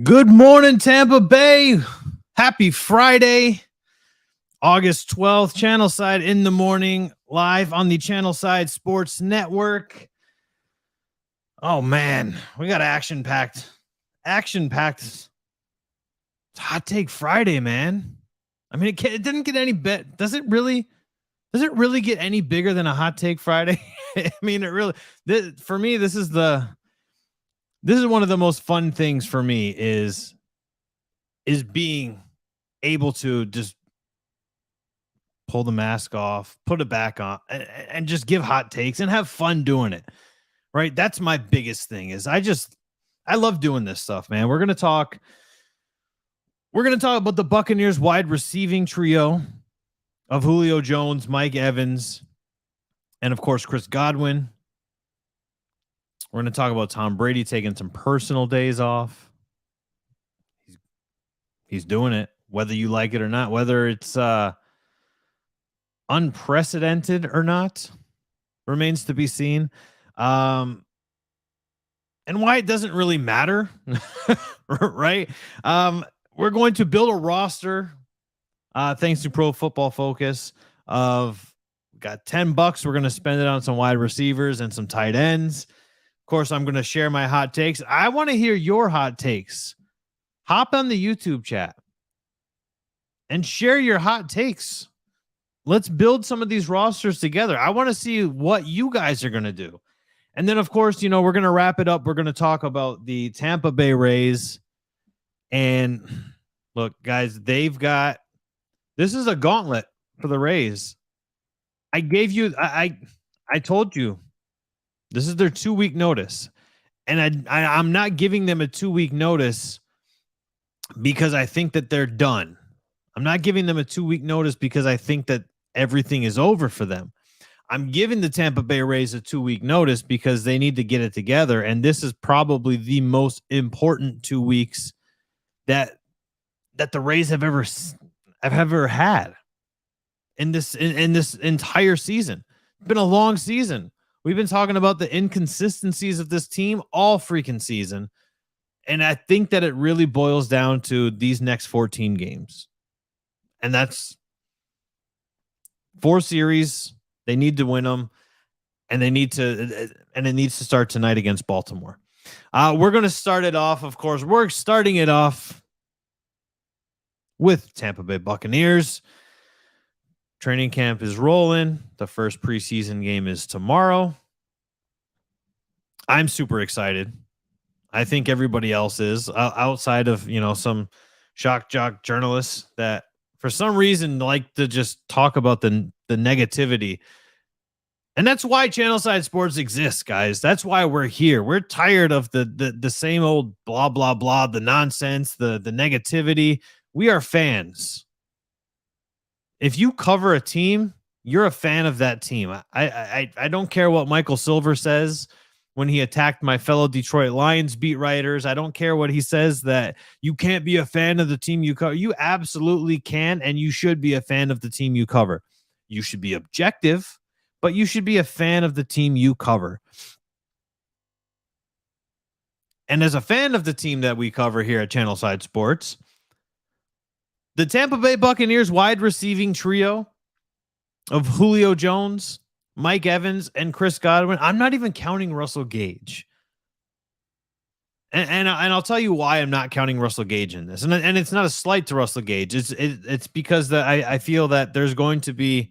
Good morning, Tampa Bay. Happy Friday, August 12th. Channelside in the morning, live on the Channelside Sports Network. Oh, man, we got action-packed. Hot Take Friday, man. I mean, it didn't get any better. Does it really get any bigger than a Hot Take Friday? I mean, for me, this is one of the most fun things for me is being able to just pull the mask off, put it back on, and just give hot takes and have fun doing it. Right? That's my biggest thing is I love doing this stuff, man. We're going to talk about the Buccaneers wide receiving trio of Julio Jones, Mike Evans, and of course, Chris Godwin. We're going to talk about Tom Brady taking some personal days off. He's doing it, whether you like it or not, whether it's unprecedented or not, remains to be seen. And why it doesn't really matter, right? We're going to build a roster, thanks to Pro Football Focus, of got $10. We're going to spend it on some wide receivers and some tight ends. Of course, I'm going to share my hot takes. I want to hear your hot takes. Hop on the YouTube chat and share your hot takes. Let's build some of these rosters together. I want to see what you guys are going to do. And then, of course, we're going to wrap it up. We're going to talk about the Tampa Bay Rays. And look, guys, this is a gauntlet for the Rays. I told you, this is their 2-week notice. And I'm not giving them a 2-week notice because I think that they're done. I'm not giving them a 2-week notice because I think that everything is over for them. I'm giving the Tampa Bay Rays a 2-week notice because they need to get it together. And this is probably the most important 2 weeks that the Rays have ever had in this entire season. It's been a long season. We've been talking about the inconsistencies of this team all freaking season. And I think that it really boils down to these next 14 games. And that's 4 series. They need to win them. And it needs to start tonight against Baltimore. We're going to start it off. Of course, we're starting it off with Tampa Bay Buccaneers. Training camp is rolling. The first preseason game is tomorrow. I'm super excited. I think everybody else is, outside of, some shock jock journalists that for some reason like to just talk about the negativity. And that's why Channelside Sports exists, guys. That's why we're here. We're tired of the same old blah, blah, blah, the nonsense, the negativity. We are fans. If you cover a team, you're a fan of that team. I don't care what Michael Silver says when he attacked my fellow Detroit Lions beat writers. I don't care what he says that you can't be a fan of the team you cover. You absolutely can, and you should be a fan of the team you cover. You should be objective, but you should be a fan of the team you cover. And as a fan of the team that we cover here at Channelside Sports, the Tampa Bay Buccaneers wide receiving trio of Julio Jones, Mike Evans, and Chris Godwin. I'm not even counting Russell Gage. And I'll tell you why I'm not counting Russell Gage in this. And it's not a slight to Russell Gage. It's because I feel that there's going to be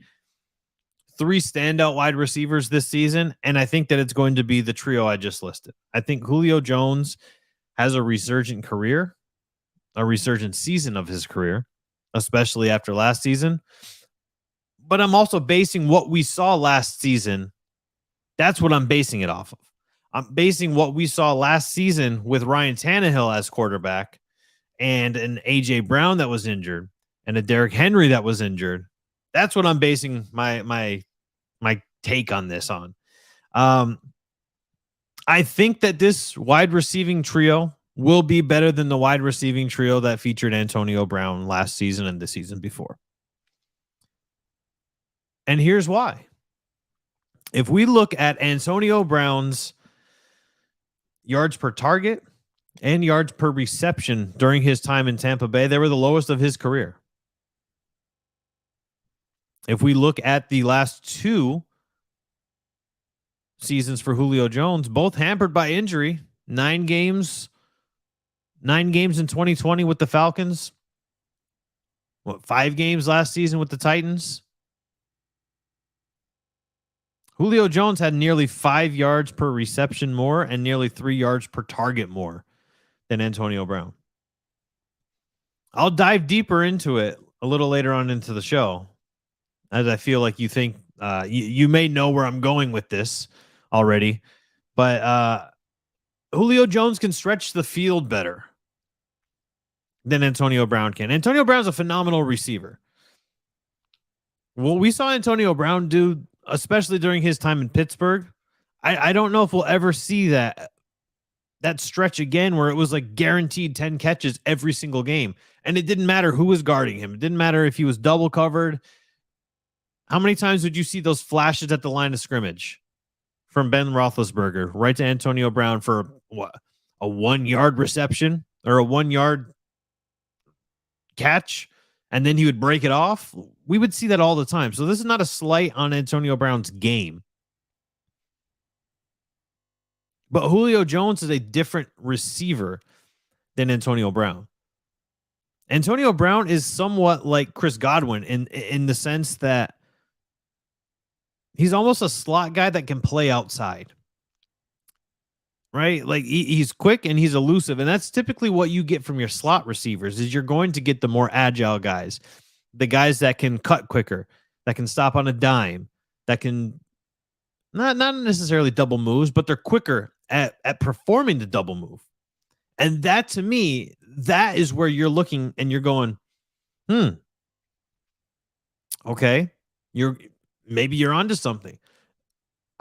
3 standout wide receivers this season. And I think that it's going to be the trio I just listed. I think Julio Jones has a resurgent career, a resurgent season of his career, especially after last season. But I'm also basing what we saw last season. That's what I'm basing it off of. I'm basing what we saw last season with Ryan Tannehill as quarterback and an A.J. Brown that was injured and a Derrick Henry that was injured. That's what I'm basing my take on this on. I think that this wide receiving trio will be better than the wide receiving trio that featured Antonio Brown last season and the season before. And here's why. If we look at Antonio Brown's yards per target and yards per reception during his time in Tampa Bay. They were the lowest of his career. If we look at the last two seasons for Julio Jones, both hampered by injury, 9 games in 2020 with the Falcons. 5 games last season with the Titans? Julio Jones had nearly 5 yards per reception more and nearly 3 yards per target more than Antonio Brown. I'll dive deeper into it a little later on into the show, as I feel like you think you may know where I'm going with this already. But Julio Jones can stretch the field better than Antonio Brown can. Antonio Brown's a phenomenal receiver. What we saw Antonio Brown do, especially during his time in Pittsburgh, I don't know if we'll ever see that stretch again where it was like guaranteed 10 catches every single game. And it didn't matter who was guarding him. It didn't matter if he was double covered. How many times would you see those flashes at the line of scrimmage from Ben Roethlisberger right to Antonio Brown for what? A 1 yard reception or a 1 yard catch, and then he would break it off. We would see that all the time. So this is not a slight on Antonio Brown's game. But Julio Jones is a different receiver than Antonio Brown. Antonio Brown is somewhat like Chris Godwin in the sense that he's almost a slot guy that can play outside. Right? Like he's quick and he's elusive. And that's typically what you get from your slot receivers is you're going to get the more agile guys, the guys that can cut quicker, that can stop on a dime, that can not necessarily double moves, but they're quicker at performing the double move. And that to me, that is where you're looking and you're going, okay, maybe you're onto something.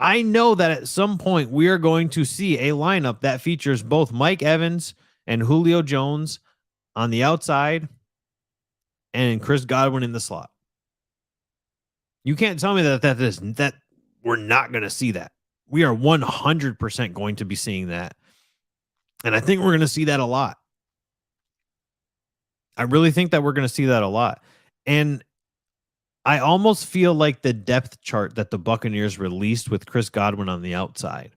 I know that at some point we are going to see a lineup that features both Mike Evans and Julio Jones on the outside and Chris Godwin in the slot. You can't tell me that we're not going to see that. We are 100% going to be seeing that. And I think we're going to see that a lot. I really think that we're going to see that a lot. And I almost feel like the depth chart that the Buccaneers released with Chris Godwin on the outside,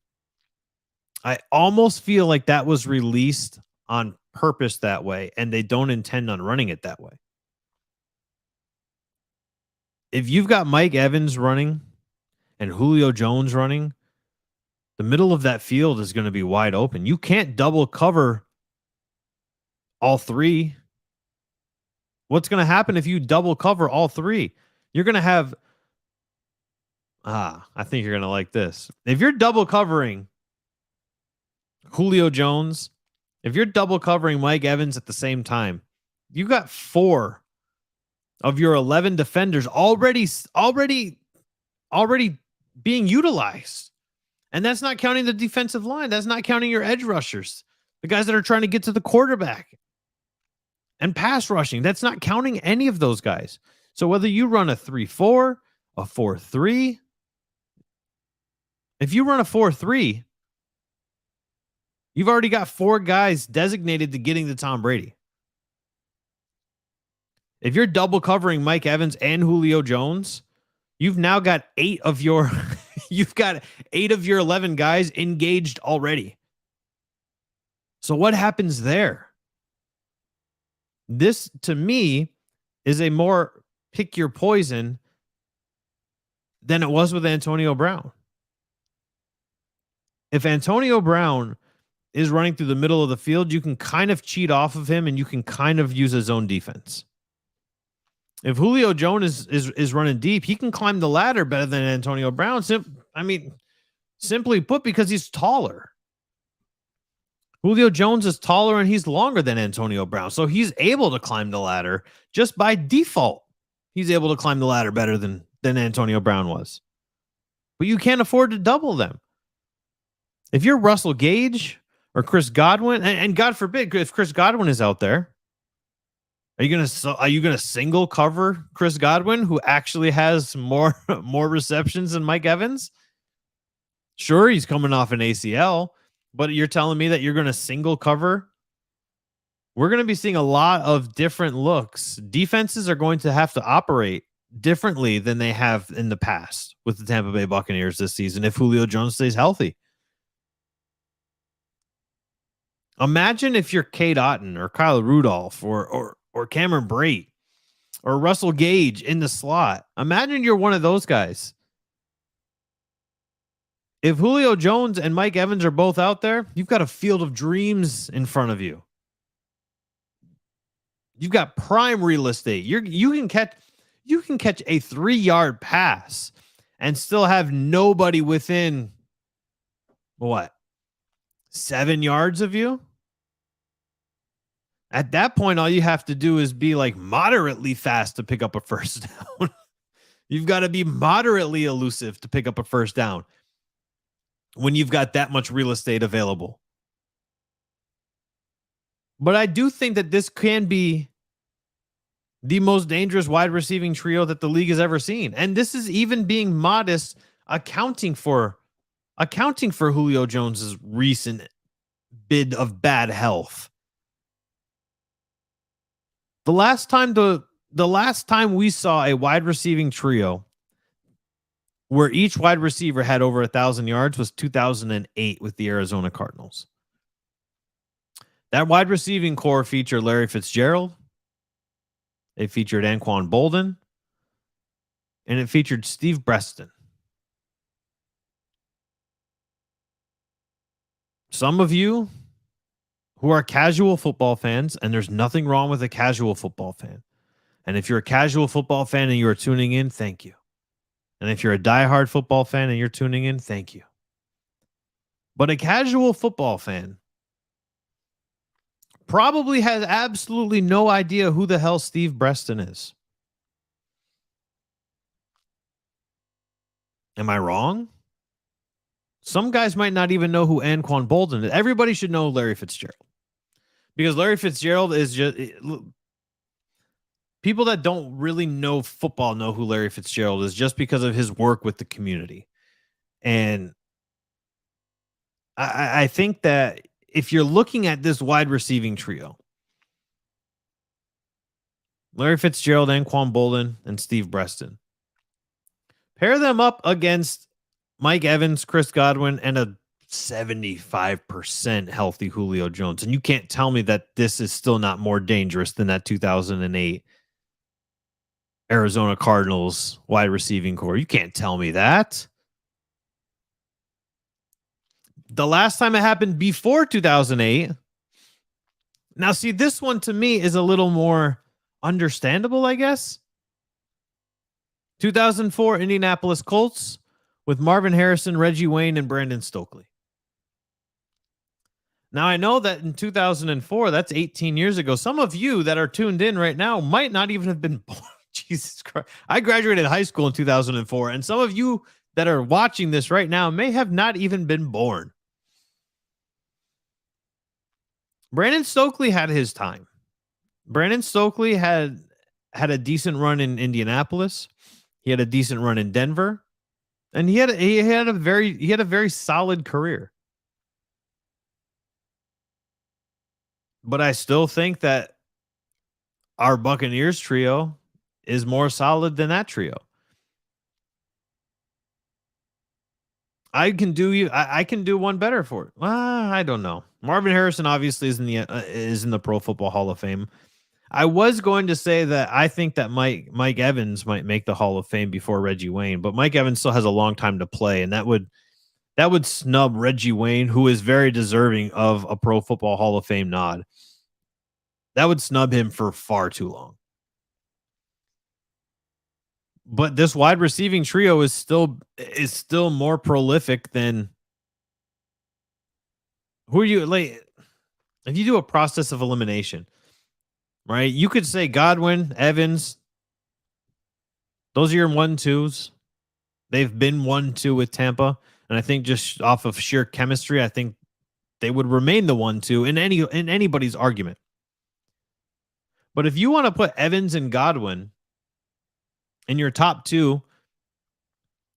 I almost feel like that was released on purpose that way, and they don't intend on running it that way. If you've got Mike Evans running and Julio Jones running, the middle of that field is going to be wide open. You can't double cover all three. What's going to happen if you double cover all three? You're going to have, I think you're going to like this. If you're double covering Julio Jones, if you're double covering Mike Evans at the same time, you got 4 of your 11 defenders already being utilized. And that's not counting the defensive line. That's not counting your edge rushers, the guys that are trying to get to the quarterback and pass rushing. That's not counting any of those guys. So whether you run a 3-4, a 4-3, if you run a 4-3, you've already got 4 guys designated to getting to Tom Brady. If you're double covering Mike Evans and Julio Jones, you've now got 8 of your 11 guys engaged already. So what happens there? This to me is a more pick your poison than it was with Antonio Brown. If Antonio Brown is running through the middle of the field, you can kind of cheat off of him and you can kind of use a zone defense. If Julio Jones is running deep, he can climb the ladder better than Antonio Brown. Simply put, because he's taller. Julio Jones is taller and he's longer than Antonio Brown. So he's able to climb the ladder just by default. He's able to climb the ladder better than Antonio Brown was. But you can't afford to double them. If you're Russell Gage or Chris Godwin, and God forbid, if Chris Godwin is out there, are you gonna single cover Chris Godwin, who actually has more receptions than Mike Evans? Sure, he's coming off an ACL, but you're telling me that you're going to single cover We're going to be seeing a lot of different looks. Defenses are going to have to operate differently than they have in the past with the Tampa Bay Buccaneers this season if Julio Jones stays healthy. Imagine if you're Kate Otten or Kyle Rudolph or Cameron Brate or Russell Gage in the slot. Imagine you're one of those guys. If Julio Jones and Mike Evans are both out there, you've got a field of dreams in front of you. You've got prime real estate. You can catch a 3-yard pass and still have nobody within what? 7 yards of you? At that point, all you have to do is be like moderately fast to pick up a first down. You've got to be moderately elusive to pick up a first down when you've got that much real estate available. But I do think that this can be the most dangerous wide receiving trio that the league has ever seen. And this is even being modest, accounting for Julio Jones's recent bit of bad health. The last time we saw a wide receiving trio where each wide receiver had over 1,000 yards was 2008 with the Arizona Cardinals. That wide receiving core featured Larry Fitzgerald. It featured Anquan Bolden. And it featured Steve Breston. Some of you who are casual football fans, and there's nothing wrong with a casual football fan. And if you're a casual football fan and you are tuning in, thank you. And if you're a diehard football fan and you're tuning in, thank you. But a casual football fan probably has absolutely no idea who the hell Steve Breston is. Am I wrong? Some guys might not even know who Anquan Bolden is. Everybody should know Larry Fitzgerald. Because Larry Fitzgerald is just... people that don't really know football know who Larry Fitzgerald is just because of his work with the community. And I think that if you're looking at this wide receiving trio, Larry Fitzgerald, Anquan Bolden, and Steve Breston, pair them up against Mike Evans, Chris Godwin, and a 75% healthy Julio Jones. And you can't tell me that this is still not more dangerous than that 2008 Arizona Cardinals wide receiving core. You can't tell me that. The last time it happened before 2008. Now, see, this one to me is a little more understandable, I guess. 2004 Indianapolis Colts with Marvin Harrison, Reggie Wayne, and Brandon Stokely. Now, I know that in 2004, that's 18 years ago. Some of you that are tuned in right now might not even have been born. Jesus Christ. I graduated high school in 2004, and some of you that are watching this right now may have not even been born. Brandon Stokely had his time. Brandon Stokely had a decent run in Indianapolis. He had a decent run in Denver, and he had a very solid career. But I still think that our Buccaneers trio is more solid than that trio. I can do one better for it. I don't know. Marvin Harrison obviously is in the Pro Football Hall of Fame. I was going to say that I think that Mike Evans might make the Hall of Fame before Reggie Wayne, but Mike Evans still has a long time to play, and that would snub Reggie Wayne, who is very deserving of a Pro Football Hall of Fame nod. That would snub him for far too long. But this wide receiving trio is still more prolific than who are you like. If you do a process of elimination, right? You could say Godwin, Evans. Those are your 1-2s. They've been 1-2 with Tampa, and I think just off of sheer chemistry, I think they would remain the 1-2 in anybody's argument. But if you want to put Evans and Godwin in your top two,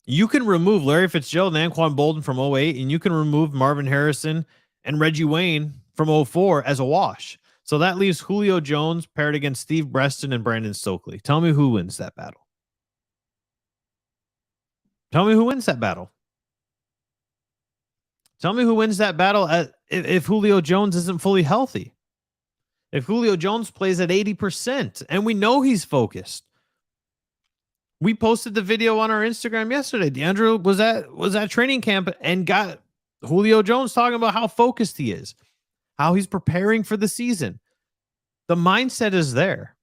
you can remove Larry Fitzgerald and Anquan Bolden from 08, and you can remove Marvin Harrison and Reggie Wayne from 04 as a wash. So that leaves Julio Jones paired against Steve Breston and Brandon Stokely. Tell me who wins that battle. Tell me who wins that battle. Tell me who wins that battle if Julio Jones isn't fully healthy. If Julio Jones plays at 80%, and we know he's focused. We posted the video on our Instagram yesterday. DeAndre was at training camp and got Julio Jones talking about how focused he is, how he's preparing for the season. The mindset is there.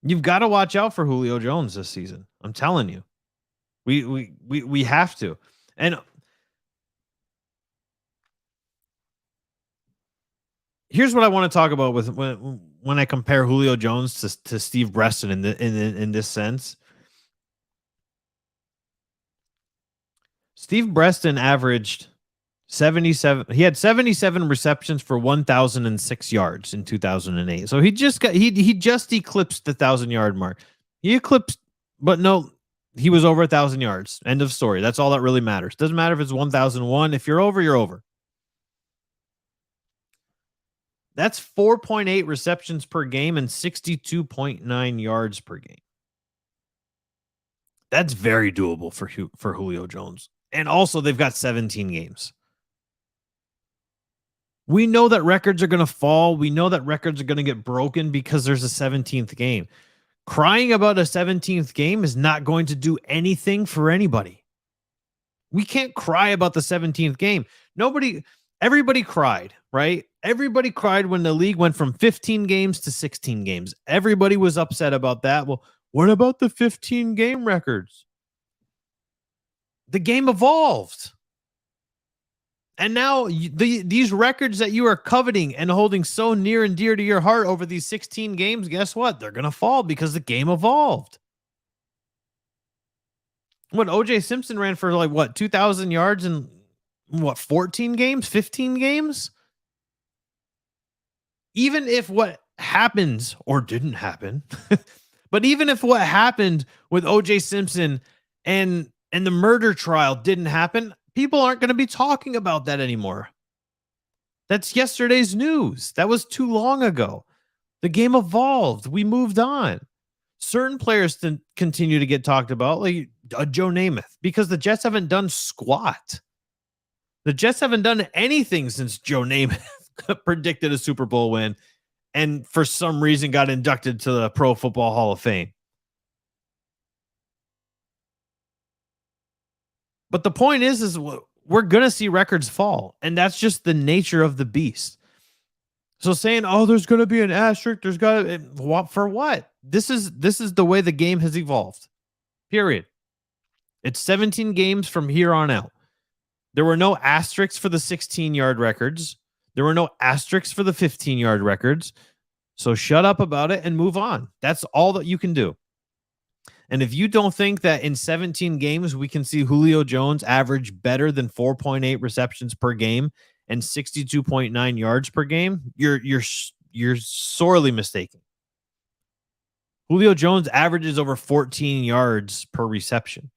You've got to watch out for Julio Jones this season. I'm telling you. We have to. And here's what I want to talk about with when I compare Julio Jones to Steve Breston in this sense. Steve Breston averaged 77. He had 77 receptions for 1,006 yards in 2008. So he just eclipsed the 1,000-yard mark. He eclipsed, but no, he was over 1,000 yards. End of story. That's all that really matters. Doesn't matter if it's 1,001. If you're over, you're over. That's 4.8 receptions per game and 62.9 yards per game. That's very doable for Julio Jones. And also, they've got 17 games. We know that records are going to fall. We know that records are going to get broken because there's a 17th game. Crying about a 17th game is not going to do anything for anybody. We can't cry about the 17th game. Everybody cried, right? Everybody cried when the league went from 15 games to 16 games. Everybody was upset about that. Well, what about the 15 game records? The game evolved. And now these records that you are coveting and holding so near and dear to your heart over these 16 games, guess what? They're going to fall because the game evolved. What, O.J. Simpson ran for 2,000 yards in 14 games, 15 games? Even if what happens or didn't happen, but even if what happened with O.J. Simpson and the murder trial didn't happen, people aren't going to be talking about that anymore. That's yesterday's news. That was too long ago. The game evolved. We moved on. Certain players continue to get talked about, like Joe Namath, because the Jets haven't done squat. The Jets haven't done anything since Joe Namath predicted a Super Bowl win and for some reason got inducted to the Pro Football Hall of Fame. But the point is we're going to see records fall, and that's just the nature of the beast. So saying, oh, there's going to be an asterisk, there's got to, for what? This is the way the game has evolved. Period. It's 17 games from here on out. There were no asterisks for the 16-yard records. There were no asterisks for the 15-yard records. So shut up about it and move on. That's all that you can do. And if you don't think that in 17 games we can see Julio Jones average better than 4.8 receptions per game and 62.9 yards per game, you're sorely mistaken. Julio Jones averages over 14 yards per reception.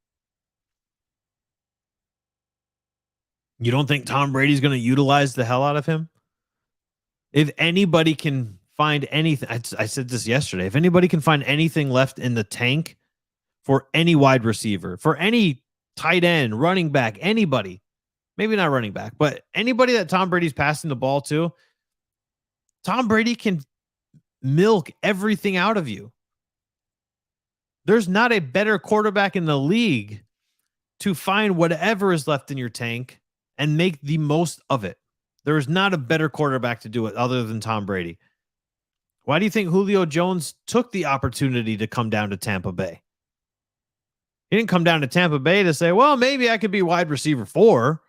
You don't think Tom Brady's going to utilize the hell out of him? If anybody can find anything, I said this yesterday, if anybody can find anything left in the tank for any wide receiver, for any tight end, running back, anybody, maybe not running back, but anybody that Tom Brady's passing the ball to, Tom Brady can milk everything out of you. There's not a better quarterback in the league to find whatever is left in your tank and make the most of it. There is not a better quarterback to do it other than Tom Brady. Why do you think Julio Jones took the opportunity to come down to Tampa Bay? He didn't come down to Tampa Bay to say, well, maybe I could be wide receiver 4.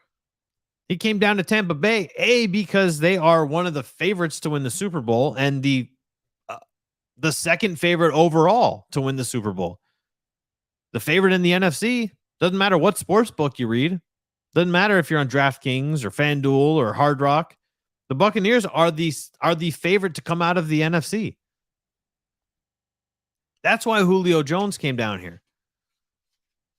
He came down to Tampa Bay, because they are one of the favorites to win the Super Bowl and the second favorite overall to win the Super Bowl. The favorite in the NFC, doesn't matter what sports book you read. Doesn't matter if you're on DraftKings or FanDuel or Hard Rock. The Buccaneers are the favorite to come out of the NFC. That's why Julio Jones came down here.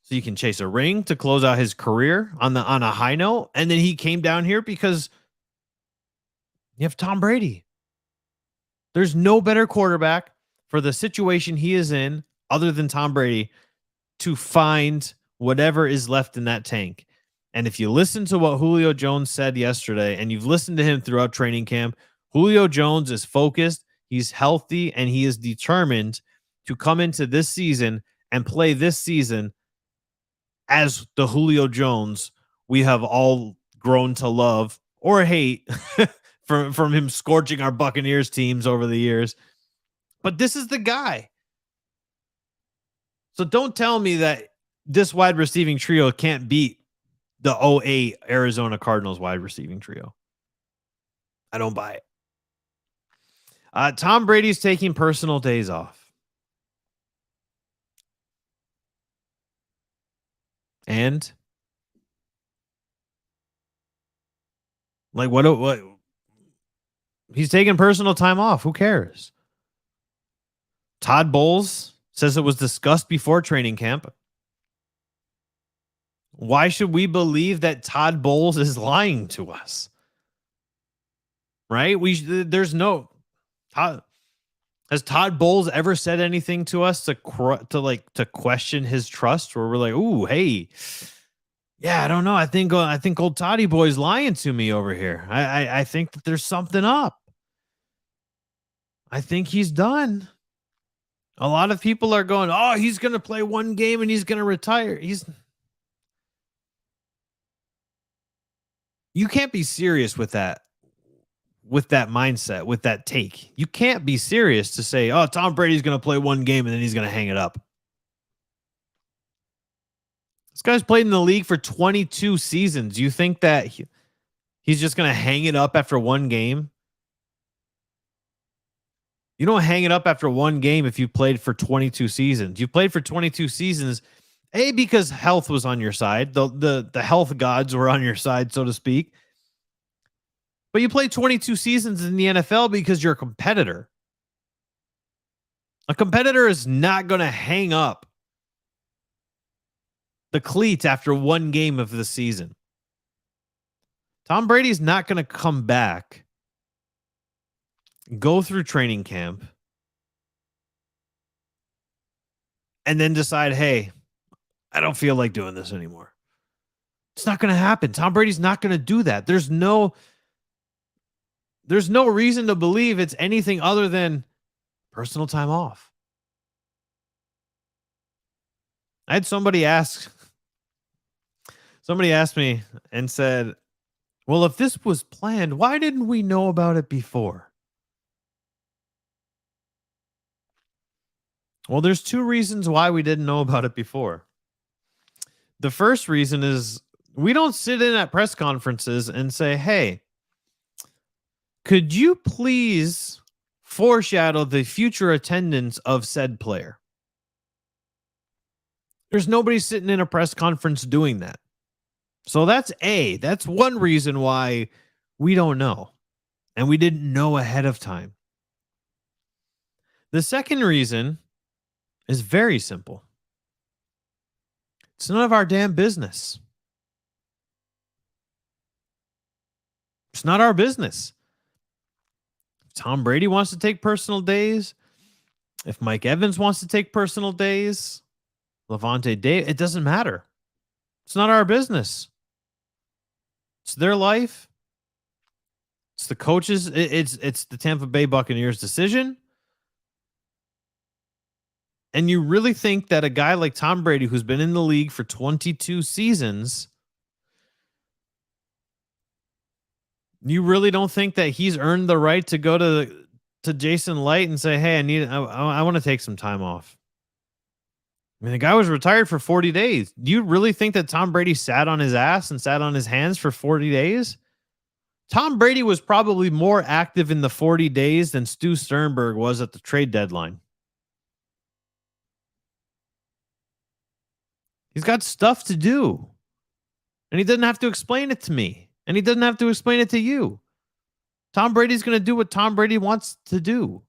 So you can chase a ring to close out his career on a high note. And then he came down here because You have Tom Brady. There's no better quarterback for the situation he is in other than Tom Brady to find whatever is left in that tank. And if you listen to what Julio Jones said yesterday, and you've listened to him throughout training camp, Julio Jones is focused, he's healthy, and he is determined to come into this season and play this season as the Julio Jones we have all grown to love or hate from him scorching our Buccaneers teams over the years. But this is the guy. So don't tell me that this wide receiving trio can't beat the 08 Arizona Cardinals wide receiving trio. I don't buy it. Tom Brady's taking personal days off. And like what he's taking personal time off. Who cares? Todd Bowles says it was discussed before training camp. Why should we believe that Todd Bowles is lying to us? Right? There's no Todd. Has Todd Bowles ever said anything to us to question his trust? Where we're like, ooh, hey, yeah, I don't know. I think old Toddy boy's lying to me over here. I think that there's something up. I think he's done. A lot of people are going, oh, he's going to play one game and he's going to retire. You can't be serious with that mindset, with that take. You can't be serious to say, oh, Tom Brady's going to play one game and then he's going to hang it up. This guy's played in the league for 22 seasons. You think that he's just going to hang it up after one game? You don't hang it up after one game if you played for 22 seasons. You played for 22 seasons, because health was on your side. The health gods were on your side, so to speak. But you played 22 seasons in the NFL because you're a competitor. A competitor is not going to hang up the cleats after one game of the season. Tom Brady's not going to come back, go through training camp, and then decide, hey, I don't feel like doing this anymore. It's not going to happen. Tom Brady's not going to do that. There's no reason to believe it's anything other than personal time off. I had somebody asked me and said, well, if this was planned, why didn't we know about it before? Well, there's two reasons why we didn't know about it before. The first reason is we don't sit in at press conferences and say, hey, could you please foreshadow the future attendance of said player? There's nobody sitting in a press conference doing that. So that's one reason why we don't know. And we didn't know ahead of time. The second reason is very simple. It's none of our damn business. It's not our business. If Tom Brady wants to take personal days, if Mike Evans wants to take personal days, Levante David, it doesn't matter. It's not our business. It's their life. It's the coaches. It's the Tampa Bay Buccaneers decision. And you really think that a guy like Tom Brady, who's been in the league for 22 seasons, you really don't think that he's earned the right to go to Jason Light and say, hey, I want to take some time off? I mean, the guy was retired for 40 days. Do you really think that Tom Brady sat on his ass and sat on his hands for 40 days? Tom Brady was probably more active in the 40 days than Stu Sternberg was at the trade deadline. He's got stuff to do. And he doesn't have to explain it to me. And he doesn't have to explain it to you. Tom Brady's going to do what Tom Brady wants to do.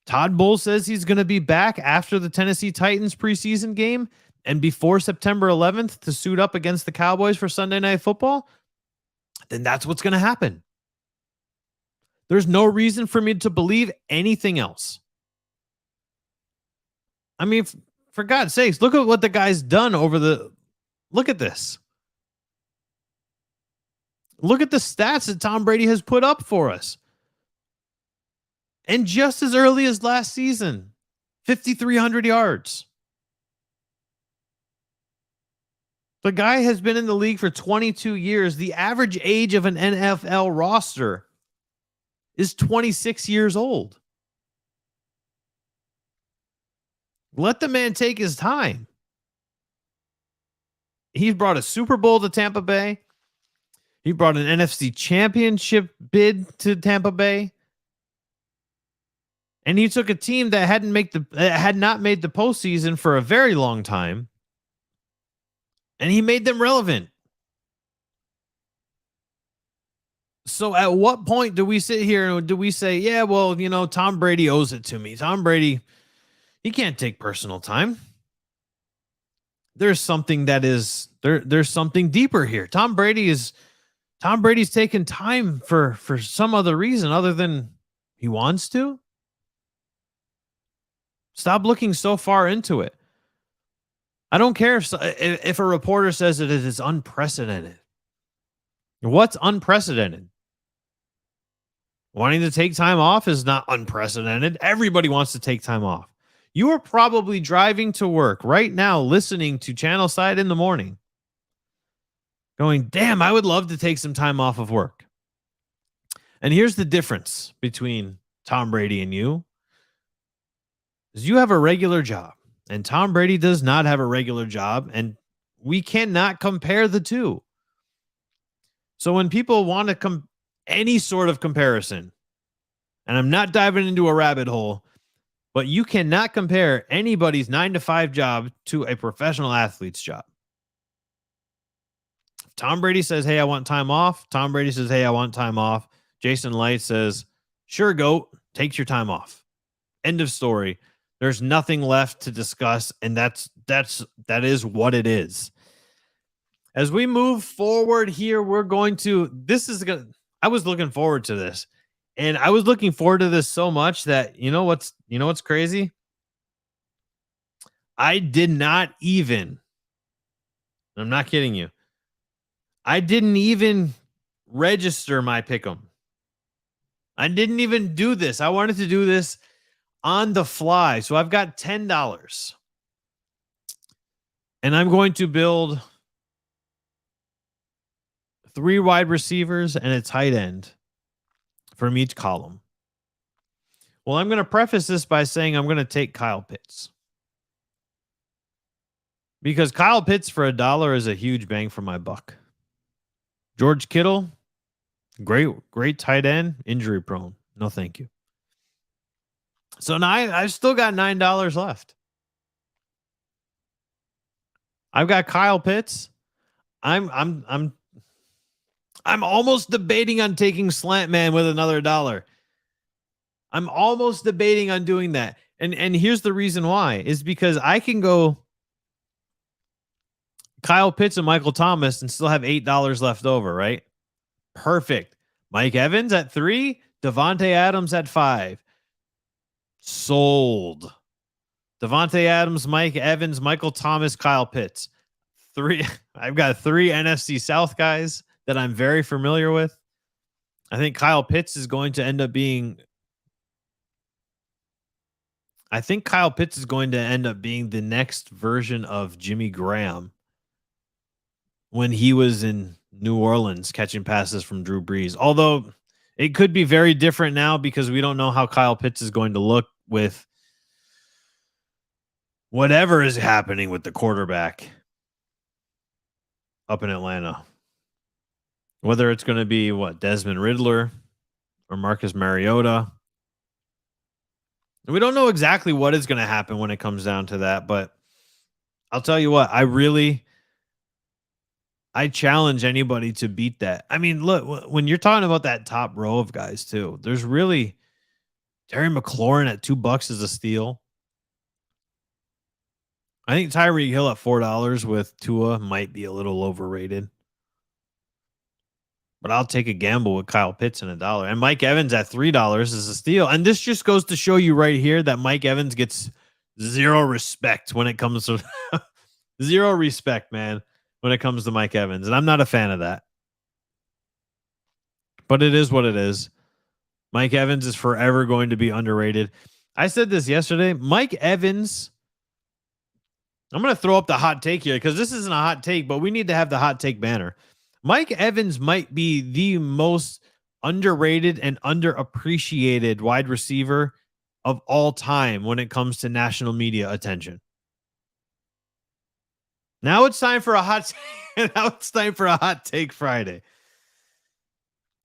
Todd Bowles says he's going to be back after the Tennessee Titans preseason game and before September 11th to suit up against the Cowboys for Sunday Night Football. Then that's what's going to happen. There's no reason for me to believe anything else. I mean, for God's sakes, look at what the guy's done over the. Look at this. Look at the stats that Tom Brady has put up for us. And just as early as last season, 5,300 yards. The guy has been in the league for 22 years. The average age of an NFL roster is 26 years old. Let the man take his time. He's brought a Super Bowl to Tampa Bay. He brought an NFC championship bid to Tampa Bay. And he took a team that had not made the postseason for a very long time. And he made them relevant. So at what point do we sit here and do we say, yeah, well, Tom Brady owes it to me. Tom Brady, he can't take personal time. There's something that is there's something deeper here. Tom Brady's taken time for some other reason other than he wants to. Stop looking so far into it. I don't care if a reporter says that it is unprecedented. What's unprecedented? Wanting to take time off is not unprecedented. Everybody wants to take time off. You are probably driving to work right now, listening to Channelside in the morning, going, damn, I would love to take some time off of work. And here's the difference between Tom Brady and you. Is you have a regular job, and Tom Brady does not have a regular job, and we cannot compare the two. So when people want to any sort of comparison, and I'm not diving into a rabbit hole, but you cannot compare anybody's 9-to-5 job to a professional athlete's job. If Tom Brady says, hey, I want time off. Tom Brady says, hey, I want time off. Jason Light says, sure, GOAT, takes your time off. End of story. There's nothing left to discuss, and that is what it is. As we move forward here, we're going to. I was looking forward to this, and I was looking forward to this so much that you know what's crazy. I did not even. I'm not kidding you. I didn't even register my pick'em. I didn't even do this. I wanted to do this on the fly. So I've got $10 and I'm going to build 3 wide receivers and a tight end from each column. Well, I'm going to preface this by saying I'm going to take Kyle Pitts, because Kyle Pitts for $1 is a huge bang for my buck. George Kittle, great tight end, injury prone. No, thank you. So now I've still got $9 left. I've got Kyle Pitts. I'm almost debating on taking Slant Man with another $1. I'm almost debating on doing that. And here's the reason why, is because I can go Kyle Pitts and Michael Thomas and still have $8 left over, right? Perfect. Mike Evans at 3, Devontae Adams at 5. Sold. Devontae Adams, Mike Evans, Michael Thomas, Kyle Pitts. 3. I've got 3 NFC South guys that I'm very familiar with. I think Kyle Pitts is going to end up being the next version of Jimmy Graham when he was in New Orleans catching passes from Drew Brees. Although it could be very different now because we don't know how Kyle Pitts is going to look with whatever is happening with the quarterback up in Atlanta. Whether it's going to be Desmond Ridder or Marcus Mariota. We don't know exactly what is going to happen when it comes down to that, but I'll tell you what, I challenge anybody to beat that. I mean, look, when you're talking about that top row of guys too, there's really Terry McLaurin at $2 is a steal. I think Tyreek Hill at $4 with Tua might be a little overrated. but I'll take a gamble with Kyle Pitts and $1. And Mike Evans at $3 is a steal. And this just goes to show you right here that Mike Evans gets zero respect when it comes to zero respect, man, when it comes to Mike Evans. And I'm not a fan of that. But it is what it is. Mike Evans is forever going to be underrated. I said this yesterday. Mike Evans, I'm going to throw up the hot take here because this isn't a hot take, but we need to have the hot take banner. Mike Evans might be the most underrated and underappreciated wide receiver of all time when it comes to national media attention. Now it's time for a hot now it's time for a hot take Friday.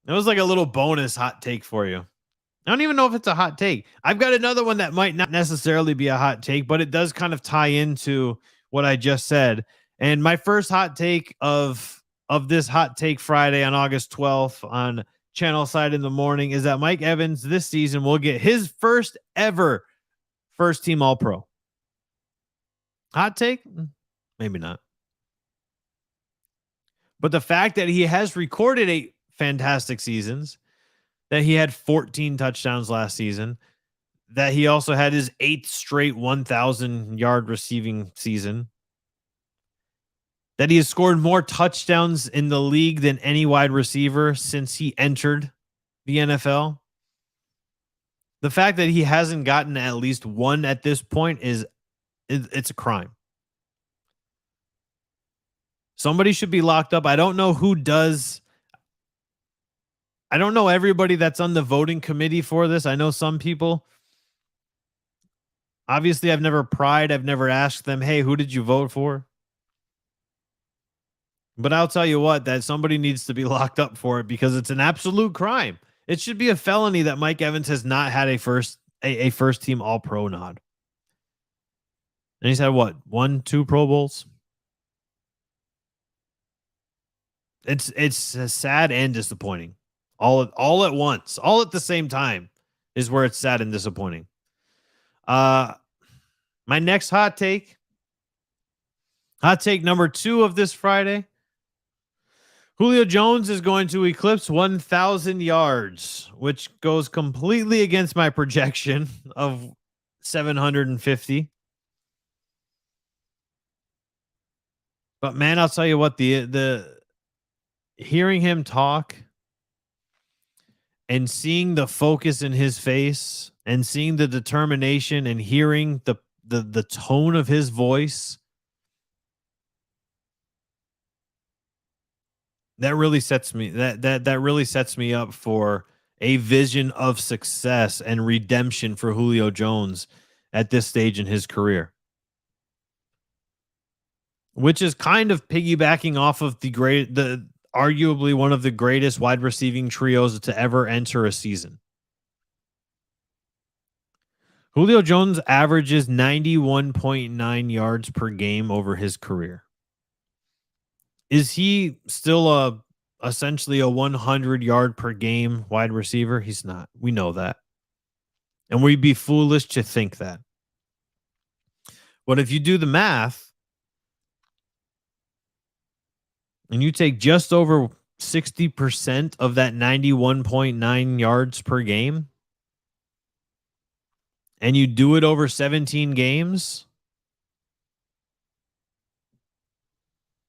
It was like a little bonus hot take for you. I don't even know if it's a hot take. I've got another one that might not necessarily be a hot take, but it does kind of tie into what I just said. And my first hot take of this hot take Friday on August 12th on Channelside in the morning is that Mike Evans this season will get his first ever first team All-Pro. Hot take? Maybe not. But the fact that he has recorded 8 fantastic seasons, that he had 14 touchdowns last season, that he also had his 8th straight 1,000-yard receiving season, that he has scored more touchdowns in the league than any wide receiver since he entered the NFL. The fact that he hasn't gotten at least one at this point it's a crime. Somebody should be locked up. I don't know who does. I don't know everybody that's on the voting committee for this. I know some people. Obviously, I've never pried. I've never asked them, hey, who did you vote for? But I'll tell you what, that somebody needs to be locked up for it because it's an absolute crime. It should be a felony that Mike Evans has not had a first team All-Pro nod. And he's had what? 1, 2 Pro Bowls? It's sad and disappointing. All at once. All at the same time is where it's sad and disappointing. My next hot take number 2 of this Friday. Julio Jones is going to eclipse 1,000 yards, which goes completely against my projection of 750. But man, I'll tell you what, the hearing him talk and seeing the focus in his face and seeing the determination and hearing the tone of his voice, that really sets me that really sets me up for a vision of success and redemption for Julio Jones at this stage in his career, which is kind of piggybacking off of the arguably one of the greatest wide receiving trios to ever enter a season. Julio Jones averages 91.9 yards per game over his career. Is he still essentially a 100-yard per game wide receiver? He's not. We know that. And we'd be foolish to think that. But if you do the math and you take just over 60% of that 91.9 yards per game and you do it over 17 games,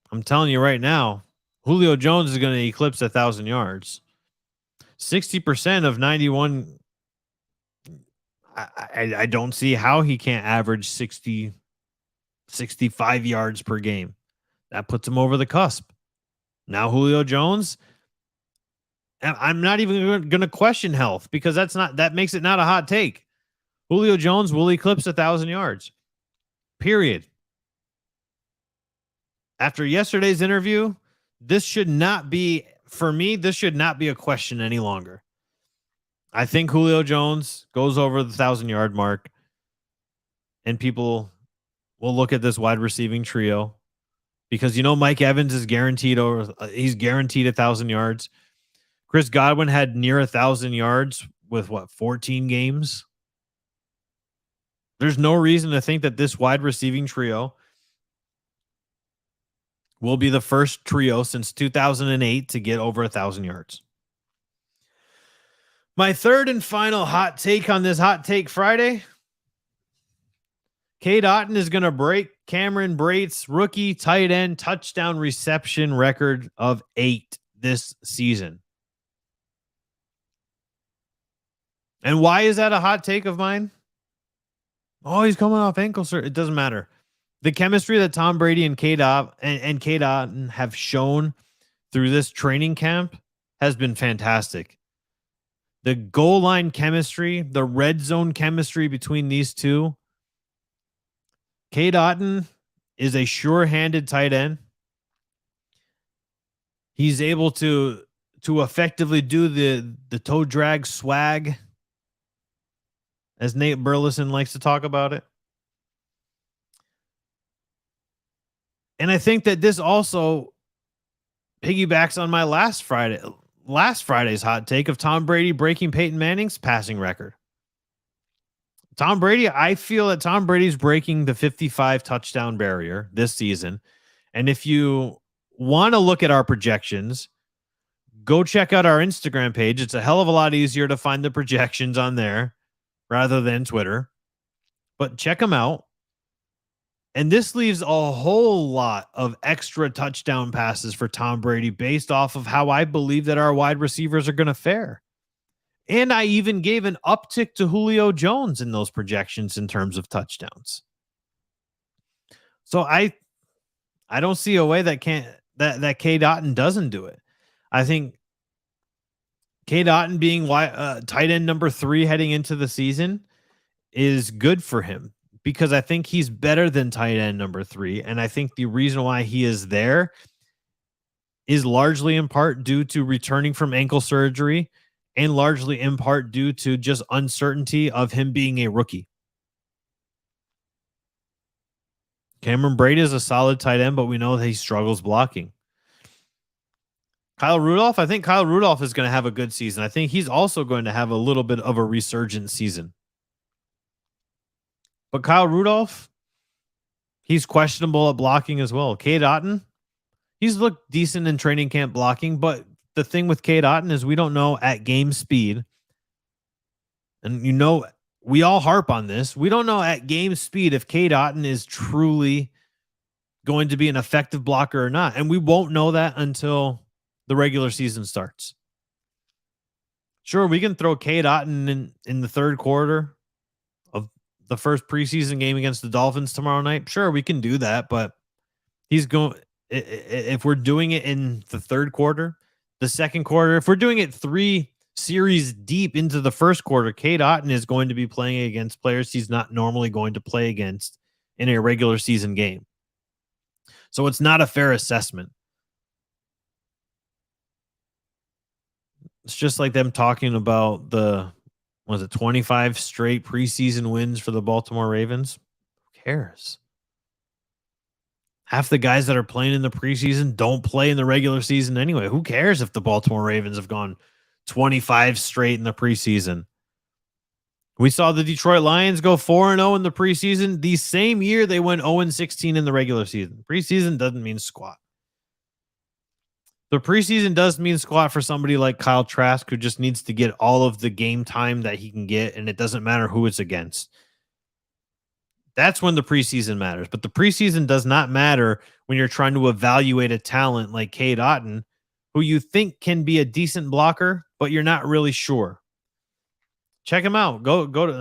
I'm telling you right now, Julio Jones is going to eclipse 1,000 yards. 60% of 91. I don't see how he can't average 60, 65 yards per game. That puts him over the cusp. Now Julio Jones, I'm not even going to question health because that makes it not a hot take. Julio Jones will eclipse 1,000 yards. Period. After yesterday's interview, this should not be, for me, this should not be a question any longer. I think Julio Jones goes over the 1,000-yard mark, and people will look at this wide receiving trio because, Mike Evans is guaranteed he's guaranteed 1,000 yards. Chris Godwin had near 1,000 yards with 14 games. There's no reason to think that this wide receiving trio Will be the first trio since 2008 to get over 1,000 yards. My third and final hot take on this Hot Take Friday. Cade Otton is going to break Cameron Brate's rookie tight end touchdown reception record of 8 this season. And why is that a hot take of mine? Oh, he's coming off ankle surgery. It doesn't matter. The chemistry that Tom Brady and Cade Otton have shown through this training camp has been fantastic. The goal line chemistry, the red zone chemistry between these two. Cade Otton is a sure-handed tight end. He's able to effectively do the toe drag swag, as Nate Burleson likes to talk about it. And I think that this also piggybacks on my last Friday's hot take of Tom Brady breaking Peyton Manning's passing record. I feel that Tom Brady's breaking the 55 touchdown barrier this season. And if you want to look at our projections, go check out our Instagram page. It's a hell of a lot easier to find the projections on there rather than Twitter. But check them out. And this leaves a whole lot of extra touchdown passes for Tom Brady based off of how I believe that our wide receivers are going to fare. And I even gave an uptick to Julio Jones in those projections in terms of touchdowns. So I don't see a way that that Cade Otton doesn't do it. I think Cade Otton being tight end number 3 heading into the season is good for him, because I think he's better than tight end number 3. And I think the reason why he is there is largely in part due to returning from ankle surgery and largely in part due to just uncertainty of him being a rookie. Cameron Brady is a solid tight end, but we know that he struggles blocking. Kyle Rudolph, I think Kyle Rudolph is going to have a good season. I think he's also going to have a little bit of a resurgent season. But Kyle Rudolph, he's questionable at blocking as well. Cade Otton, he's looked decent in training camp blocking, but the thing with Cade Otton is we don't know at game speed. And we all harp on this. We don't know at game speed if Cade Otton is truly going to be an effective blocker or not. And we won't know that until the regular season starts. Sure, we can throw Cade Otton in the third quarter of the first preseason game against the Dolphins tomorrow night. Sure, we can do that, but if we're doing it in the third quarter, the second quarter, if we're doing it 3 series deep into the first quarter, Cade Otton is going to be playing against players he's not normally going to play against in a regular season game. So it's not a fair assessment. It's just like them talking about 25 straight preseason wins for the Baltimore Ravens. Who cares? Half the guys that are playing in the preseason don't play in the regular season anyway. Who cares if the Baltimore Ravens have gone 25 straight in the preseason? We saw the Detroit Lions go 4-0 in the preseason. The same year they went 0-16 in the regular season. Preseason doesn't mean squat. The preseason does mean squat for somebody like Kyle Trask, who just needs to get all of the game time that he can get, and it doesn't matter who it's against. That's when the preseason matters. But the preseason does not matter when you're trying to evaluate a talent like Cade Otton, who you think can be a decent blocker, but you're not really sure. Check him out.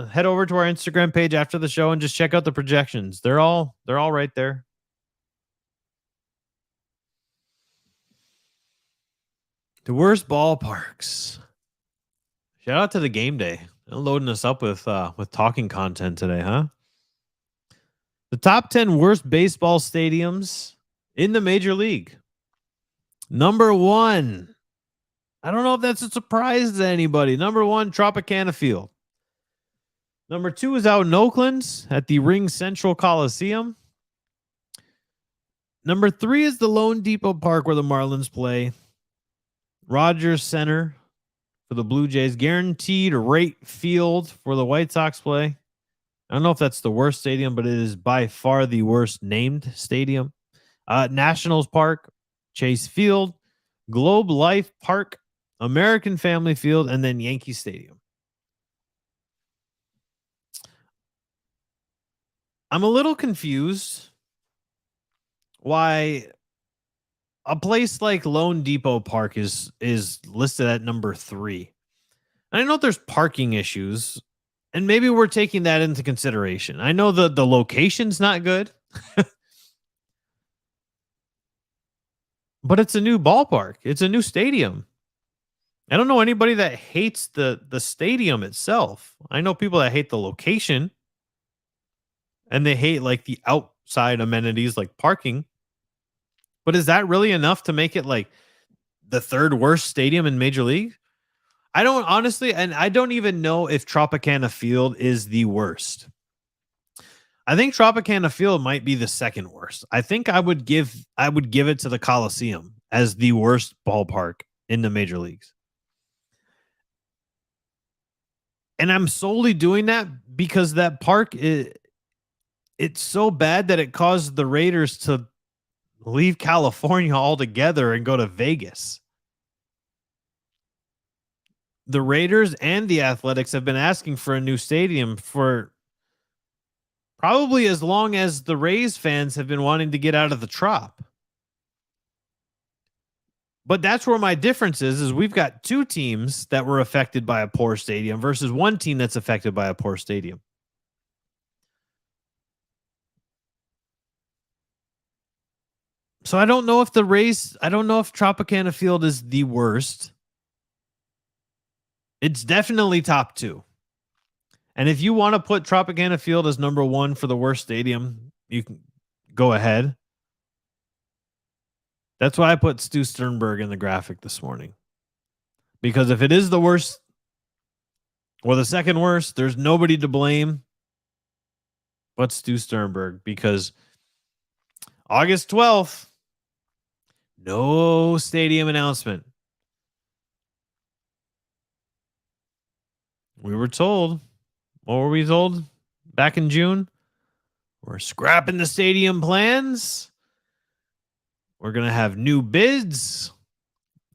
Head over to our Instagram page after the show and just check out the projections. They're all right there. The worst ballparks. Shout out to the game day. They're loading us up with talking content today, huh? The top 10 worst baseball stadiums in the major league. Number 1. I don't know if that's a surprise to anybody. Number 1, Tropicana Field. Number 2 is out in Oakland at the Ring Central Coliseum. Number 3 is the Lone Depot Park where the Marlins play. Rogers Center for the Blue Jays. Guaranteed Rate Field for the White Sox play. I don't know if that's the worst stadium, but it is by far the worst named stadium. Nationals Park, Chase Field, Globe Life Park, American Family Field, and then Yankee Stadium. I'm a little confused why a place like Lone Depot Park is listed at number 3. And I know there's parking issues, and maybe we're taking that into consideration. I know the location's not good, but it's a new ballpark. It's a new stadium. I don't know anybody that hates the stadium itself. I know people that hate the location and they hate like the outside amenities like parking. But is that really enough to make it like the third worst stadium in Major League? I don't honestly, and I don't even know if Tropicana Field is the worst. I think Tropicana Field might be the second worst. I think I would give it to the Coliseum as the worst ballpark in the major leagues. And I'm solely doing that because that park it's so bad that it caused the Raiders to leave California altogether and go to Vegas. The Raiders and the Athletics have been asking for a new stadium for probably as long as the Rays fans have been wanting to get out of the Trop. But that's where my difference is we've got two teams that were affected by a poor stadium versus one team that's affected by a poor stadium. So I don't know if I don't know if Tropicana Field is the worst. It's definitely top 2. And if you want to put Tropicana Field as number 1 for the worst stadium, you can go ahead. That's why I put Stu Sternberg in the graphic this morning. Because if it is the worst or the second worst, there's nobody to blame but Stu Sternberg. Because August 12th, no stadium announcement. We were told, what were we told back in June? We're scrapping the stadium plans. We're going to have new bids,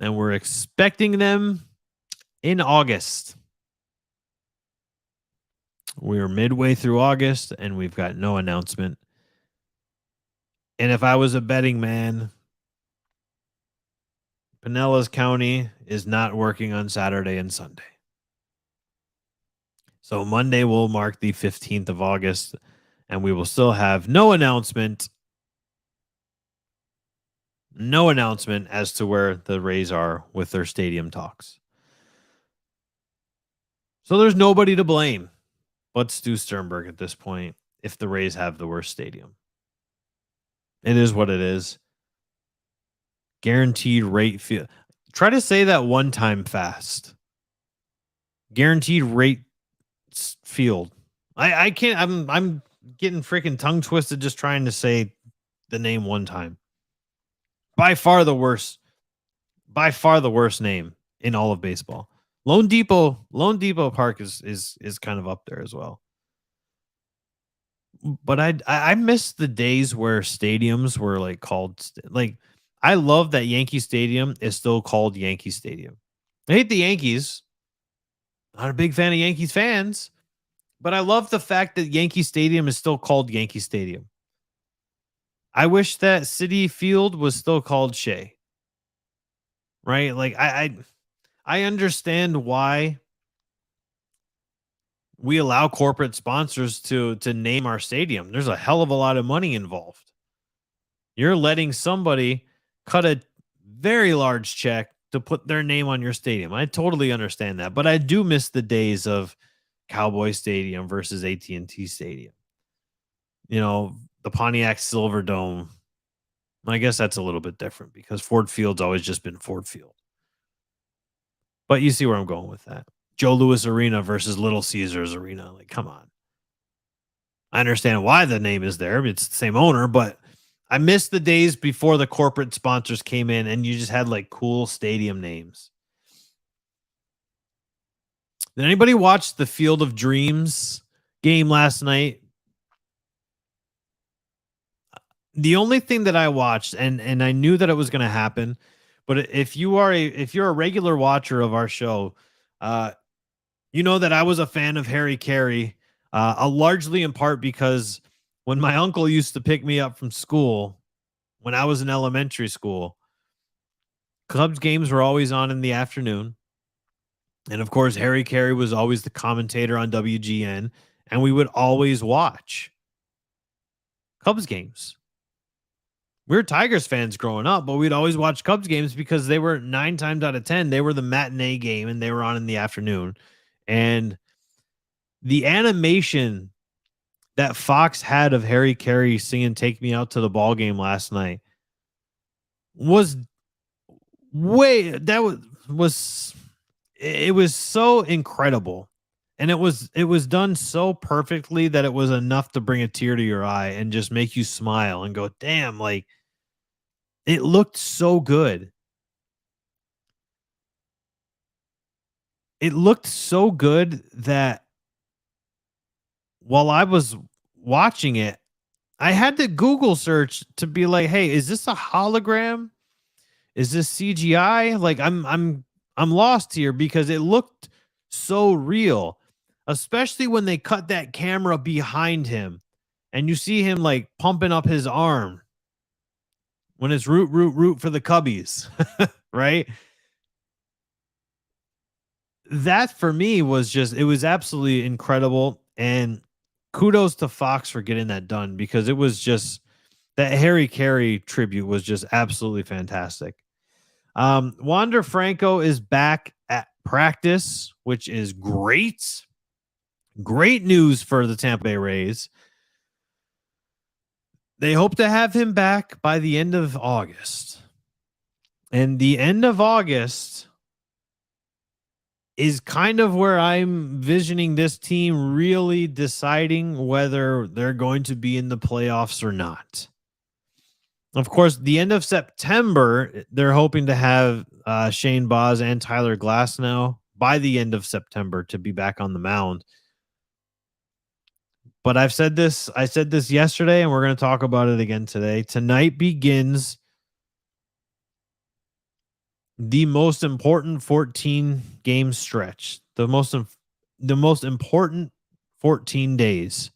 and we're expecting them in August. We're midway through August, and we've got no announcement. And if I was a betting man, Pinellas County is not working on Saturday and Sunday. So Monday will mark the 15th of August, and we will still have no announcement as to where the Rays are with their stadium talks. So there's nobody to blame but Stu Sternberg at this point if the Rays have the worst stadium. It is what it is. Guaranteed rate field. Try to say that one time fast. Guaranteed rate field. I can't. I'm getting freaking tongue twisted just trying to say the name one time. By far the worst name in all of baseball. Lone Depot Park is kind of up there as well. But I miss the days where stadiums were like called like I love that Yankee Stadium is still called Yankee Stadium. I hate the Yankees. Not a big fan of Yankees fans, but I love the fact that Yankee Stadium is still called Yankee Stadium. I wish that Citi Field was still called Shea. Right? Like I understand why we allow corporate sponsors to name our stadium. There's a hell of a lot of money involved. You're letting somebody cut a very large check to put their name on your stadium. I totally understand that, but I do miss the days of Cowboy Stadium versus AT&T Stadium. You know, the Pontiac Silverdome. I guess that's a little bit different because Ford Field's always just been Ford Field. But you see where I'm going with that. Joe Louis Arena versus Little Caesars Arena. Like, come on. I understand why the name is there. It's the same owner, but I miss the days before the corporate sponsors came in and you just had like cool stadium names. Did anybody watch the Field of Dreams game last night? The only thing that I watched, and I knew that it was going to happen, but if you're a regular watcher of our show, uh, you know that I was a fan of Harry Carey, largely in part because when my uncle used to pick me up from school when I was in elementary school, Cubs games were always on in the afternoon. And of course, Harry Carey was always the commentator on WGN, and we would always watch Cubs games. We were Tigers fans growing up, but we'd always watch Cubs games because they were 9 times out of 10, they were the matinee game and they were on in the afternoon. And the animation that Fox had of Harry Carey singing "Take Me Out to the Ball Game" last night was was it was so incredible. And it was done so perfectly that it was enough to bring a tear to your eye and just make you smile and go, "Damn, like it looked so good." It looked so good that while I was watching it, I had to Google search to be like, "Hey, is this a hologram? Is this CGI?" Like I'm lost here because it looked so real, especially when they cut that camera behind him and you see him like pumping up his arm when it's root root root for the Cubbies, right? That for me was just it was absolutely incredible, and kudos to Fox for getting that done because it was just that Harry Carey tribute was just absolutely fantastic. Wander Franco is back at practice, which is great. Great news for the Tampa Bay Rays. They hope to have him back by the end of August. And the end of August is kind of where I'm visioning this team really deciding whether they're going to be in the playoffs or not. Of course, the end of September, they're hoping to have Shane Baz and Tyler Glasnow by the end of September to be back on the mound. But I said this yesterday, and we're going to talk about it again today. Tonight begins the most important 14 game stretch, the most important 14 days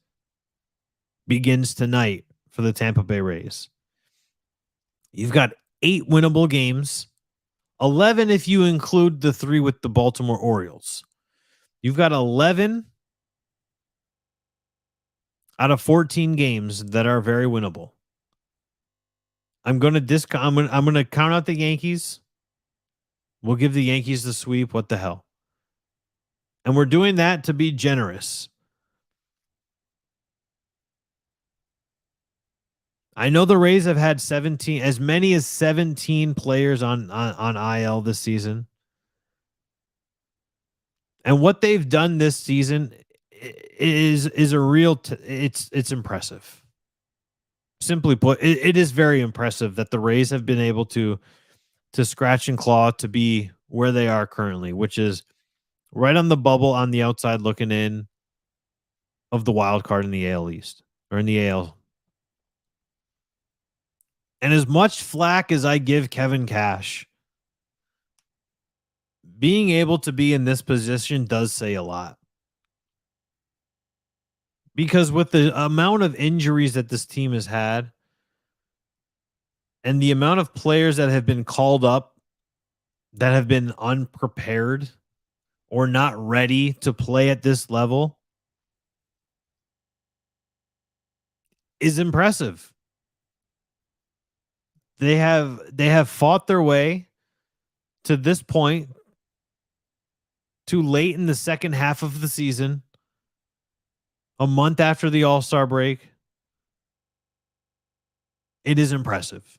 begins tonight for the Tampa Bay Rays. You've got 8 winnable games, 11 if you include the 3 with the Baltimore Orioles. You've got 11 out of 14 games that are very winnable. I'm going to count out the Yankees. We'll give the Yankees the sweep. What the hell? And we're doing that to be generous. I know the Rays have had as many as 17 players on IL this season. And what they've done this season is a real it's impressive. Simply put, it is very impressive that the Rays have been able to scratch and claw to be where they are currently, which is right on the bubble on the outside looking in of the wild card in the AL East or in the AL. And as much flack as I give Kevin Cash, being able to be in this position does say a lot. Because with the amount of injuries that this team has had and the amount of players that have been called up that have been unprepared or not ready to play at this level is impressive. They have fought their way to this point, too late in the second half of the season, a month after the All-Star break. It is impressive.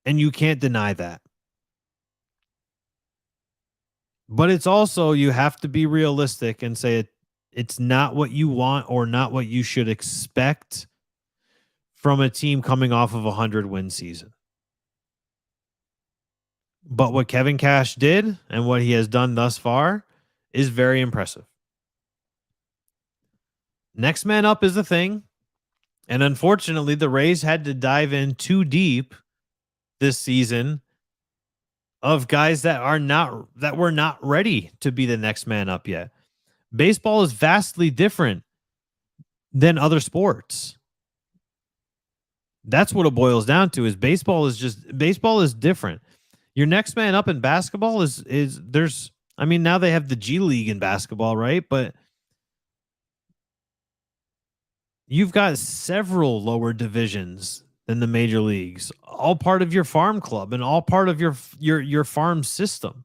And you can't deny that. But it's also, you have to be realistic and say it's not what you want or not what you should expect from a team coming off of a 100-win season. But what Kevin Cash did and what he has done thus far is very impressive. Next man up is the thing. And unfortunately, the Rays had to dive in too deep this season of guys that were not ready to be the next man up yet. Baseball is vastly different than other sports. That's what it boils down to is baseball is different. Your next man up in basketball is there's I mean now they have the G League in basketball, right? But you've got several lower divisions than the major leagues, all part of your farm club and all part of your farm system.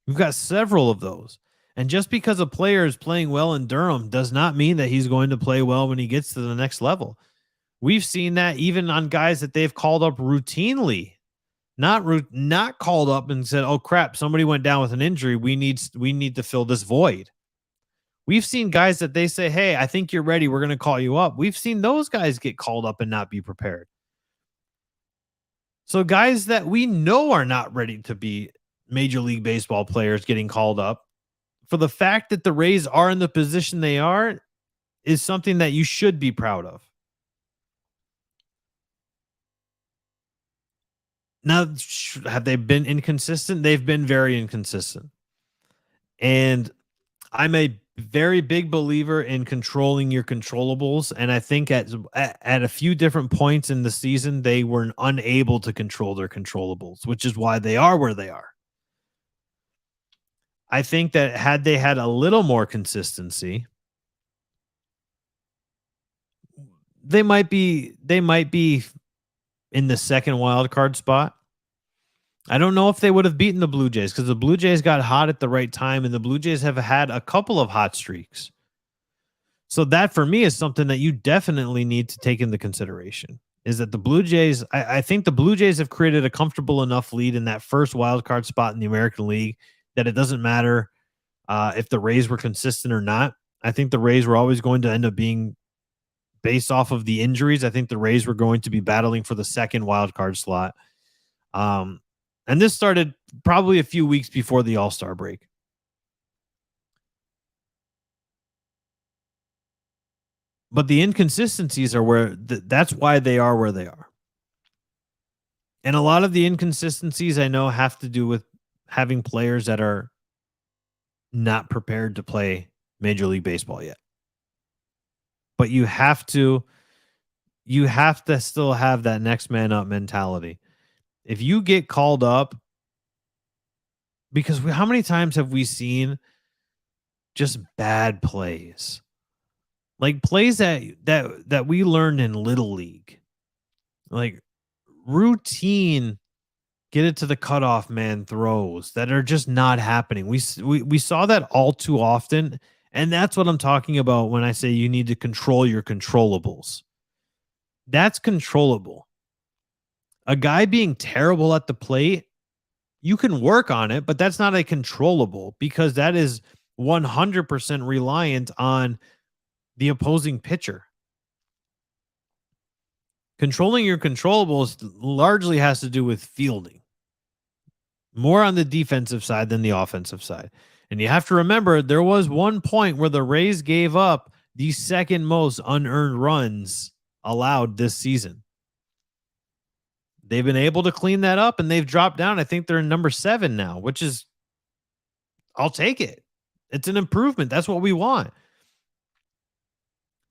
You've got several of those. And just because a player is playing well in Durham does not mean that he's going to play well when he gets to the next level. We've seen that even on guys that they've called up routinely, not called up and said, "Oh crap, somebody went down with an injury. We need to fill this void." We've seen guys that they say, "Hey, I think you're ready. We're going to call you up." We've seen those guys get called up and not be prepared. So guys that we know are not ready to be Major League Baseball players getting called up, for the fact that the Rays are in the position they are is something that you should be proud of. Now, have they been inconsistent? They've been very inconsistent. And I'm a very big believer in controlling your controllables. And I think at a few different points in the season, they were unable to control their controllables, which is why they are where they are. I think that had they had a little more consistency, they might be in the second wild card spot. I don't know if they would have beaten the Blue Jays because the Blue Jays got hot at the right time, and the Blue Jays have had a couple of hot streaks. So that for me is something that you definitely need to take into consideration. Is that the Blue Jays? I think the Blue Jays have created a comfortable enough lead in that first wild card spot in the American League that it doesn't matter if the Rays were consistent or not. I think the Rays were always going to end up being based off of the injuries. I think the Rays were going to be battling for the second wild card slot. And this started probably a few weeks before the All-Star break. But the inconsistencies are that's why they are where they are. And a lot of the inconsistencies I know have to do with having players that are not prepared to play Major League Baseball yet. But you have to still have that next man up mentality. If you get called up, because how many times have we seen just bad plays? Like plays that we learned in Little League. Like routine get it to the cutoff man throws that are just not happening. We saw that all too often, and that's what I'm talking about when I say you need to control your controllables. That's controllable. A guy being terrible at the plate, you can work on it, but that's not a controllable because that is 100% reliant on the opposing pitcher. Controlling your controllables largely has to do with fielding, more on the defensive side than the offensive side. And you have to remember, there was one point where the Rays gave up the second most unearned runs allowed this season. They've been able to clean that up and they've dropped down. I think they're in number 7 now, which is, I'll take it. It's an improvement. That's what we want.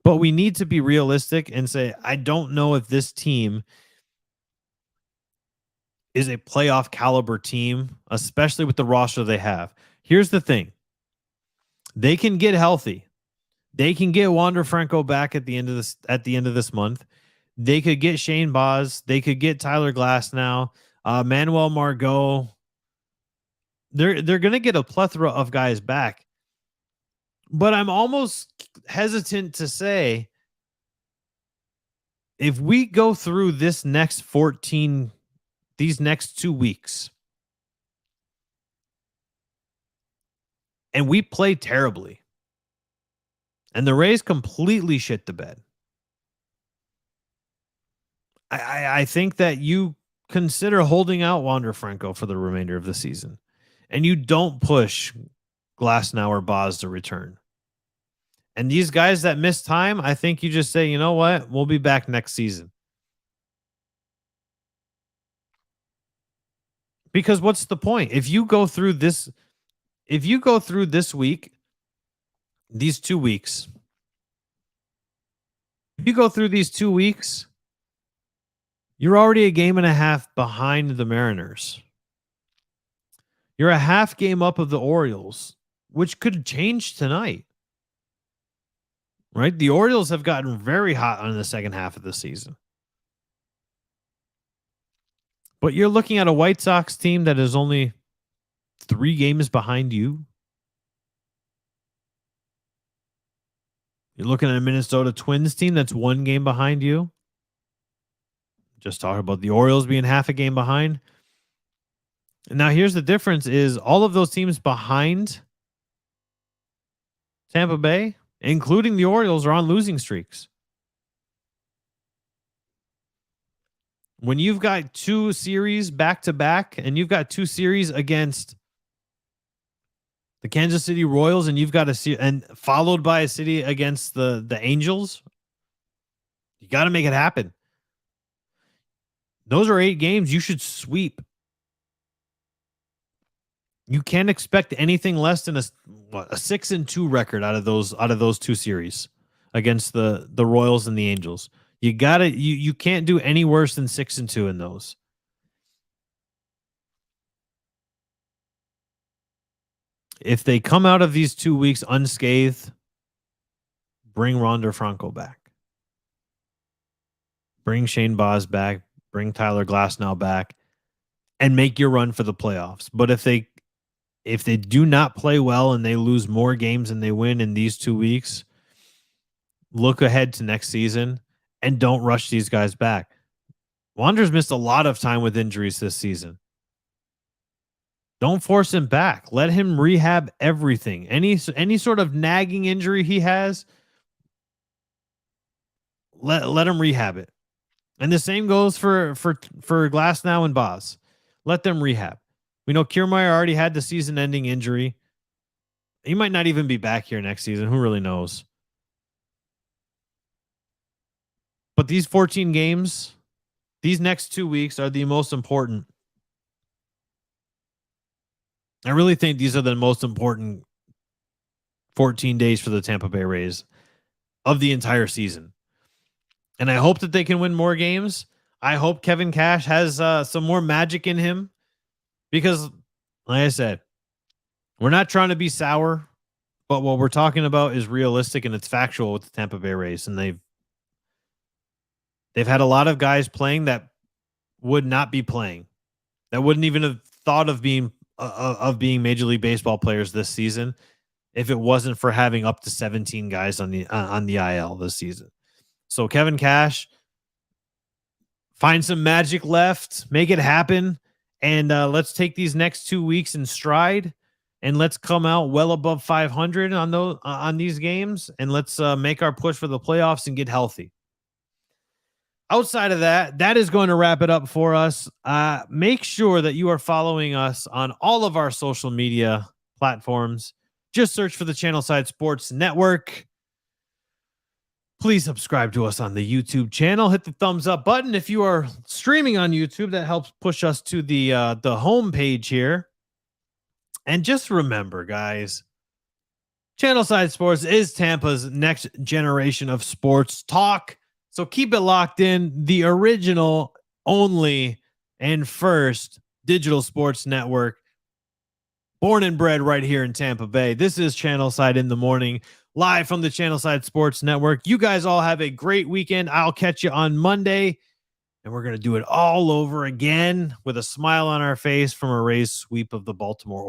But we need to be realistic and say, I don't know if this team is a playoff caliber team, especially with the roster they have. Here's the thing. They can get healthy. They can get Wander Franco back at the end of this month. They could get Shane Baz. They could get Tyler Glass now. Manuel Margot. They're going to get a plethora of guys back. But I'm almost hesitant to say if we go through these next 2 weeks and we play terribly and the Rays completely shit the bed, I think that you consider holding out Wander Franco for the remainder of the season and you don't push Glasnow or Baz to return. And these guys that miss time, I think you just say, you know what? We'll be back next season. Because what's the point? If you go through this week, these 2 weeks, if you go through these 2 weeks, you're already a game and a half behind the Mariners. You're a half game up of the Orioles, which could change tonight. Right? The Orioles have gotten very hot on the second half of the season. But you're looking at a White Sox team that is only 3 games behind you. You're looking at a Minnesota Twins team that's 1 game behind you. Just talking about the Orioles being half a game behind. And now here's the difference is all of those teams behind Tampa Bay, including the Orioles, are on losing streaks. When you've got 2 series back to back and you've got 2 series against the Kansas City Royals and you've got and followed by a city against the Angels, you got to make it happen. Those are 8 games you should sweep. You can't expect anything less than a 6-2 record out of those 2 series against the Royals and the Angels. You can't do any worse than 6-2 in those. If they come out of these 2 weeks unscathed, bring Ronder Franco back. Bring Shane Baz back. Bring Tyler Glasnow back and make your run for the playoffs. But if they do not play well and they lose more games than they win in these 2 weeks, look ahead to next season and don't rush these guys back. Wander's missed a lot of time with injuries this season. Don't force him back. Let him rehab everything. Any sort of nagging injury he has, let him rehab it. And the same goes for Glasnow and Baz. Let them rehab. We know Kiermaier already had the season-ending injury. He might not even be back here next season. Who really knows? But these 14 games, these next 2 weeks are the most important. I really think these are the most important 14 days for the Tampa Bay Rays of the entire season. And I hope that they can win more games. I hope Kevin Cash has some more magic in him because, like I said, we're not trying to be sour, but what we're talking about is realistic and it's factual with the Tampa Bay Rays. And they've had a lot of guys playing that would not be playing, that wouldn't even have thought of being Major League Baseball players this season if it wasn't for having up to 17 guys on the IL this season. So Kevin Cash, find some magic left, make it happen, and let's take these next 2 weeks in stride, and let's come out well above 500 on these games, and let's make our push for the playoffs and get healthy. Outside of that, that is going to wrap it up for us. Make sure that you are following us on all of our social media platforms. Just search for the Channelside Sports Network. Please subscribe to us on the YouTube channel. Hit the thumbs up button. If you are streaming on YouTube, that helps push us to the home page here. And just remember, guys, Channelside Sports is Tampa's next generation of sports talk. So keep it locked in. The original, only, and first digital sports network. Born and bred right here in Tampa Bay. This is Channelside in the Morning, live from the Channelside Sports Network. You guys all have a great weekend. I'll catch you on Monday, and we're going to do it all over again with a smile on our face from a Rays sweep of the Baltimore